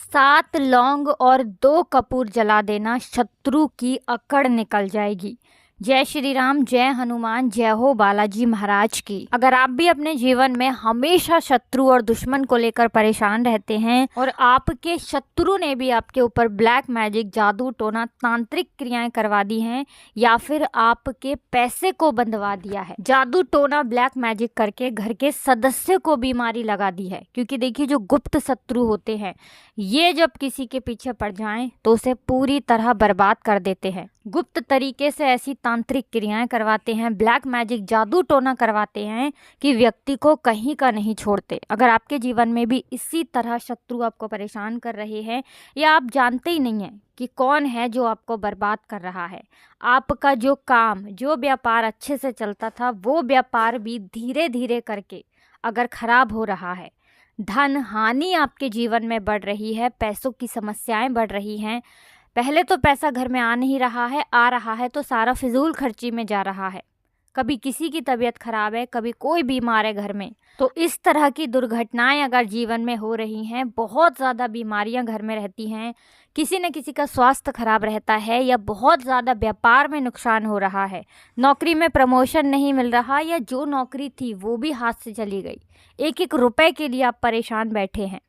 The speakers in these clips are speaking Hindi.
7 लौंग और 2 कपूर जला देना, शत्रु की अकड़ निकल जाएगी। जय श्री राम, जय हनुमान, जय हो बालाजी महाराज की। अगर आप भी अपने जीवन में हमेशा शत्रु और दुश्मन को लेकर परेशान रहते हैं और आपके शत्रु ने भी आपके ऊपर ब्लैक मैजिक, जादू टोना, तांत्रिक क्रियाएं करवा दी हैं या फिर आपके पैसे को बंधवा दिया है, जादू टोना ब्लैक मैजिक करके घर के सदस्य को बीमारी लगा दी है, क्योंकि देखिए जो गुप्त शत्रु होते हैं ये जब किसी के पीछे पड़ जाएं तो उसे पूरी तरह बर्बाद कर देते हैं। गुप्त तरीके से ऐसी तांत्रिक क्रियाएं करवाते हैं, ब्लैक मैजिक, जादू टोना करवाते हैं कि व्यक्ति को कहीं का नहीं छोड़ते। अगर आपके जीवन में भी इसी तरह शत्रु आपको परेशान कर रहे हैं या आप जानते ही नहीं हैं कि कौन है जो आपको बर्बाद कर रहा है, आपका जो काम, जो व्यापार अच्छे से चलता था वो व्यापार भी धीरे धीरे करके अगर खराब हो रहा है, धन हानि आपके जीवन में बढ़ रही है, पैसों की समस्याएं बढ़ रही हैं, पहले तो पैसा घर में आ नहीं रहा है, आ रहा है तो सारा फिजूल खर्ची में जा रहा है, कभी किसी की तबीयत खराब है, कभी कोई बीमार है घर में, तो इस तरह की दुर्घटनाएं अगर जीवन में हो रही हैं, बहुत ज़्यादा बीमारियां घर में रहती हैं, किसी न किसी का स्वास्थ्य खराब रहता है या बहुत ज़्यादा व्यापार में नुकसान हो रहा है, नौकरी में प्रमोशन नहीं मिल रहा या जो नौकरी थी वो भी हाथ से चली गई, एक एक रुपए के लिए आप परेशान बैठे हैं,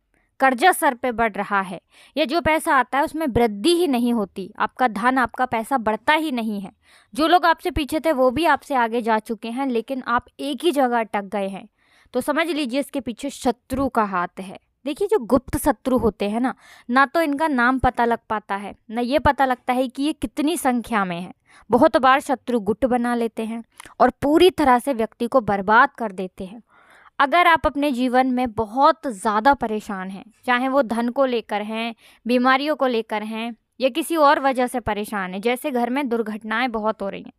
कर्जा सर पे बढ़ रहा है या जो पैसा आता है उसमें वृद्धि ही नहीं होती, आपका धन, आपका पैसा बढ़ता ही नहीं है, जो लोग आपसे पीछे थे वो भी आपसे आगे जा चुके हैं लेकिन आप एक ही जगह अटक गए हैं, तो समझ लीजिए इसके पीछे शत्रु का हाथ है। देखिए जो गुप्त शत्रु होते हैं ना तो इनका नाम पता लग पाता है, ना ये पता लगता है कि ये कितनी संख्या में है। बहुत बार शत्रु गुट बना लेते हैं और पूरी तरह से व्यक्ति को बर्बाद कर देते हैं। अगर आप अपने जीवन में बहुत ज़्यादा परेशान हैं, चाहे वो धन को लेकर हैं, बीमारियों को लेकर हैं या किसी और वजह से परेशान है, जैसे घर में दुर्घटनाएं बहुत हो रही हैं,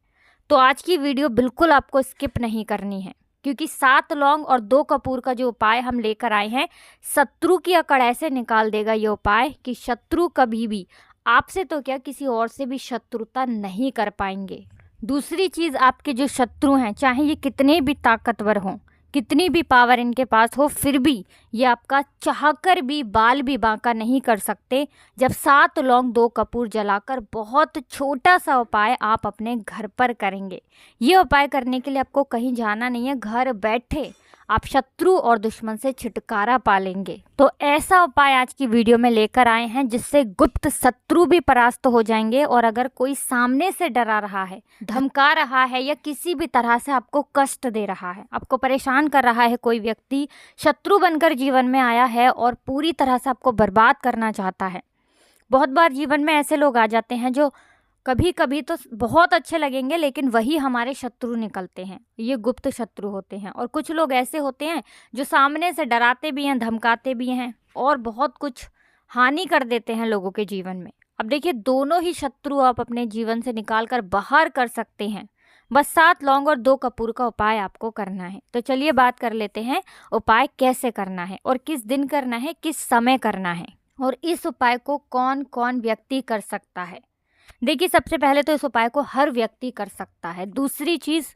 तो आज की वीडियो बिल्कुल आपको स्किप नहीं करनी है, क्योंकि 7 लौंग और 2 कपूर का जो उपाय हम लेकर आए हैं, शत्रु की अकड़ ऐसे निकाल देगा ये उपाय कि शत्रु कभी भी आपसे तो क्या किसी और से भी शत्रुता नहीं कर पाएंगे। दूसरी चीज़, आपके जो शत्रु हैं चाहे ये कितने भी ताकतवर हों, कितनी भी पावर इनके पास हो, फिर भी ये आपका चाहकर भी बाल भी बांका नहीं कर सकते जब 7 लौंग 2 कपूर जलाकर बहुत छोटा सा उपाय आप अपने घर पर करेंगे। ये उपाय करने के लिए आपको कहीं जाना नहीं है, घर बैठे आप शत्रु और दुश्मन से छुटकारा पा लेंगे। तो ऐसा उपाय आज की वीडियो में लेकर आए हैं जिससे गुप्त शत्रु भी परास्त हो जाएंगे, और अगर कोई सामने से डरा रहा है, धमका रहा है या किसी भी तरह से आपको कष्ट दे रहा है, आपको परेशान कर रहा है, कोई व्यक्ति शत्रु बनकर जीवन में आया है और पूरी तरह से आपको बर्बाद करना चाहता है। बहुत बार जीवन में ऐसे लोग आ जाते हैं जो कभी कभी तो बहुत अच्छे लगेंगे लेकिन वही हमारे शत्रु निकलते हैं, ये गुप्त शत्रु होते हैं। और कुछ लोग ऐसे होते हैं जो सामने से डराते भी हैं, धमकाते भी हैं और बहुत कुछ हानि कर देते हैं लोगों के जीवन में। अब देखिए दोनों ही शत्रु आप अपने जीवन से निकाल कर बाहर कर सकते हैं, बस 7 लौंग और 2 कपूर का उपाय आपको करना है। तो चलिए बात कर लेते हैं उपाय कैसे करना है और किस दिन करना है, किस समय करना है, और इस उपाय को कौन कौन व्यक्ति कर सकता है। देखिए सबसे पहले तो इस उपाय को हर व्यक्ति कर सकता है। दूसरी चीज़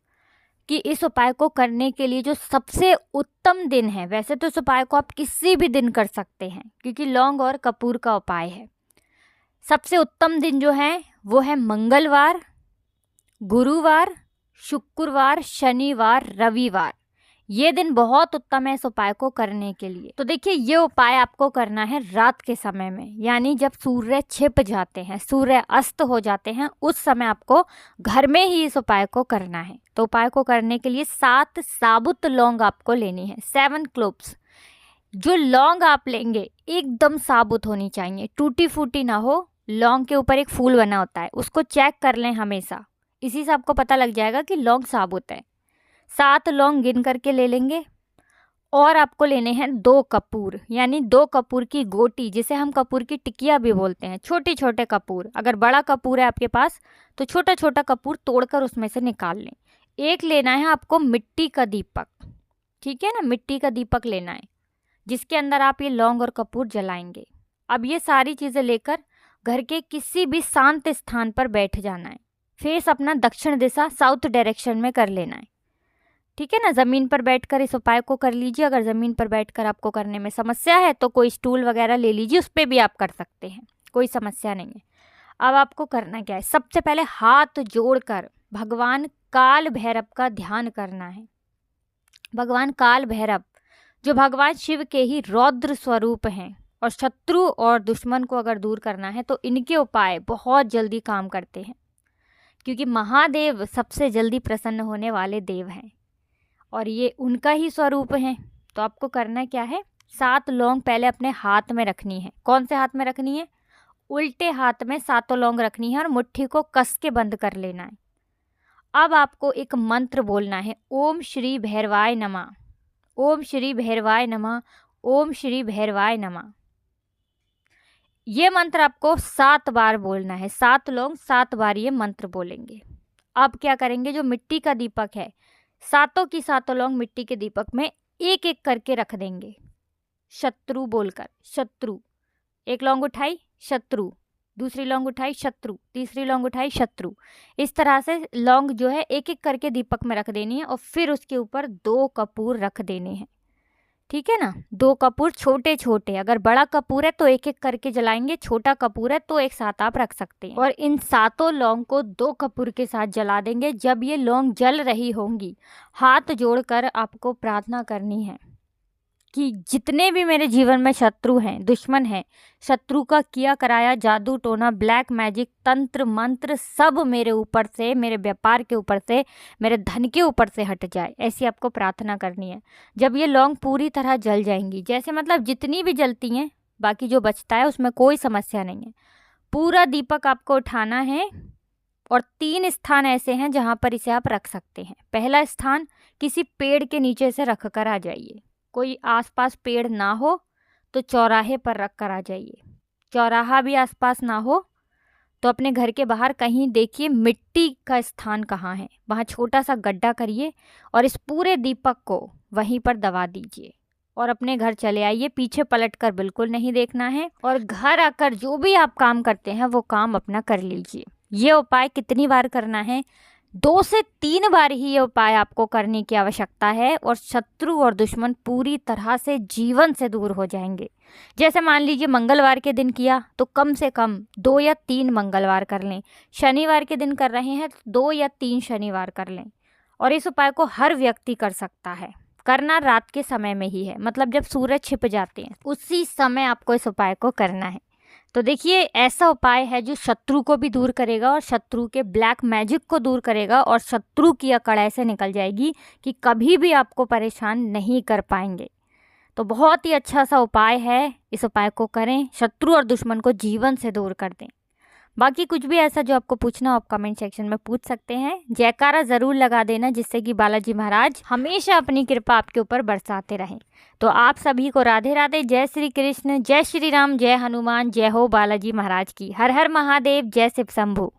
कि इस उपाय को करने के लिए जो सबसे उत्तम दिन है, वैसे तो इस उपाय को आप किसी भी दिन कर सकते हैं क्योंकि लौंग और कपूर का उपाय है। सबसे उत्तम दिन जो है वो है मंगलवार, गुरुवार, शुक्रवार, शनिवार, रविवार। ये दिन बहुत उत्तम है इस उपाय को करने के लिए। तो देखिए ये उपाय आपको करना है रात के समय में, यानी जब सूर्य छिप जाते हैं, सूर्य अस्त हो जाते हैं, उस समय आपको घर में ही इस उपाय को करना है। तो उपाय को करने के लिए 7 साबुत लौंग आपको लेनी है, 7 क्लोव्स। जो लौंग आप लेंगे एकदम साबुत होनी चाहिए, टूटी फूटी ना हो। लौंग के ऊपर एक फूल बना होता है, उसको चेक कर लें हमेशा, इसी से आपको पता लग जाएगा कि लौंग साबुत है। 7 लौंग गिन करके ले लेंगे और आपको लेने हैं 2 कपूर, यानी 2 कपूर की गोटी, जिसे हम कपूर की टिकिया भी बोलते हैं, छोटे छोटे कपूर। अगर बड़ा कपूर है आपके पास तो छोटा छोटा कपूर तोड़कर उसमें से निकाल लें। एक लेना है आपको मिट्टी का दीपक, ठीक है ना, मिट्टी का दीपक लेना है जिसके अंदर आप ये लौंग और कपूर जलाएंगे। अब ये सारी चीज़ें लेकर घर के किसी भी शांत स्थान पर बैठ जाना है, फेस अपना दक्षिण दिशा, साउथ डायरेक्शन में कर लेना है। ठीक है ना। ज़मीन पर बैठकर इस उपाय को कर लीजिए। अगर ज़मीन पर बैठकर आपको करने में समस्या है तो कोई स्टूल वगैरह ले लीजिए, उस पर भी आप कर सकते हैं, कोई समस्या नहीं है। अब आपको करना क्या है, सबसे पहले हाथ जोड़कर भगवान काल भैरव का ध्यान करना है। भगवान काल भैरव जो भगवान शिव के ही रौद्र स्वरूप हैं, और शत्रु और दुश्मन को अगर दूर करना है तो इनके उपाय बहुत जल्दी काम करते हैं, क्योंकि महादेव सबसे जल्दी प्रसन्न होने वाले देव हैं और ये उनका ही स्वरूप हैं। तो आपको करना क्या है, 7 लौंग पहले अपने हाथ में रखनी है। कौन से हाथ में रखनी है, उल्टे हाथ में 7 लौंग रखनी है और मुट्ठी को कस के बंद कर लेना है। अब आपको एक मंत्र बोलना है, ओम श्री भैरवाय नमः, ओम श्री भैरवाय नमः, ओम श्री भैरवाय नमः। ये मंत्र आपको 7 बार बोलना है। 7 लौंग 7 बार ये मंत्र बोलेंगे। अब क्या करेंगे, जो मिट्टी का दीपक है, 7 की 7 लौंग मिट्टी के दीपक में एक एक करके रख देंगे, शत्रु बोलकर। शत्रु, एक लौंग उठाई, शत्रु, दूसरी लौंग उठाई, शत्रु, तीसरी लौंग उठाई, शत्रु। इस तरह से लौंग जो है एक एक करके दीपक में रख देनी है और फिर उसके ऊपर 2 कपूर रख देने हैं। ठीक है ना, 2 कपूर छोटे छोटे, अगर बड़ा कपूर है तो एक एक करके जलाएंगे, छोटा कपूर है तो एक साथ आप रख सकते हैं। और इन 7 लौंग को 2 कपूर के साथ जला देंगे। जब ये लौंग जल रही होंगी, हाथ जोड़कर आपको प्रार्थना करनी है कि जितने भी मेरे जीवन में शत्रु हैं, दुश्मन हैं, शत्रु का किया कराया जादू टोना, ब्लैक मैजिक, तंत्र मंत्र सब मेरे ऊपर से, मेरे व्यापार के ऊपर से, मेरे धन के ऊपर से हट जाए, ऐसी आपको प्रार्थना करनी है। जब ये लौंग पूरी तरह जल जाएंगी, जैसे मतलब जितनी भी जलती हैं, बाकी जो बचता है उसमें कोई समस्या नहीं है, पूरा दीपक आपको उठाना है। और 3 स्थान ऐसे हैं जहाँ पर इसे आप रख सकते हैं। पहला स्थान, किसी पेड़ के नीचे से रख कर आ जाइए। कोई आसपास पेड़ ना हो तो चौराहे पर रख कर आ जाइए। चौराहा भी आसपास ना हो तो अपने घर के बाहर कहीं देखिए मिट्टी का स्थान कहाँ है, वहाँ छोटा सा गड्ढा करिए और इस पूरे दीपक को वहीं पर दबा दीजिए और अपने घर चले आइए। पीछे पलट कर बिल्कुल नहीं देखना है और घर आकर जो भी आप काम करते हैं वो काम अपना कर लीजिए। ये उपाय कितनी बार करना है, 2 से 3 बार ही ये उपाय आपको करने की आवश्यकता है और शत्रु और दुश्मन पूरी तरह से जीवन से दूर हो जाएंगे। जैसे मान लीजिए मंगलवार के दिन किया तो कम से कम 2 या 3 मंगलवार कर लें। शनिवार के दिन कर रहे हैं तो 2 या 3 शनिवार कर लें। और इस उपाय को हर व्यक्ति कर सकता है। करना रात के समय में ही है, मतलब जब सूरज छिप जाते हैं उसी समय आपको इस उपाय को करना है। तो देखिए, ऐसा उपाय है जो शत्रु को भी दूर करेगा और शत्रु के ब्लैक मैजिक को दूर करेगा और शत्रु की अकड़ ऐसे निकल जाएगी कि कभी भी आपको परेशान नहीं कर पाएंगे। तो बहुत ही अच्छा सा उपाय है, इस उपाय को करें, शत्रु और दुश्मन को जीवन से दूर कर दें। बाकी कुछ भी ऐसा जो आपको पूछना हो आप कमेंट सेक्शन में पूछ सकते हैं। जयकारा ज़रूर लगा देना जिससे कि बालाजी महाराज हमेशा अपनी कृपा आपके ऊपर बरसाते रहें। तो आप सभी को राधे राधे, जय श्री कृष्ण, जय श्री राम, जय हनुमान, जय हो बालाजी महाराज की। हर हर महादेव, जय शिव शंभू।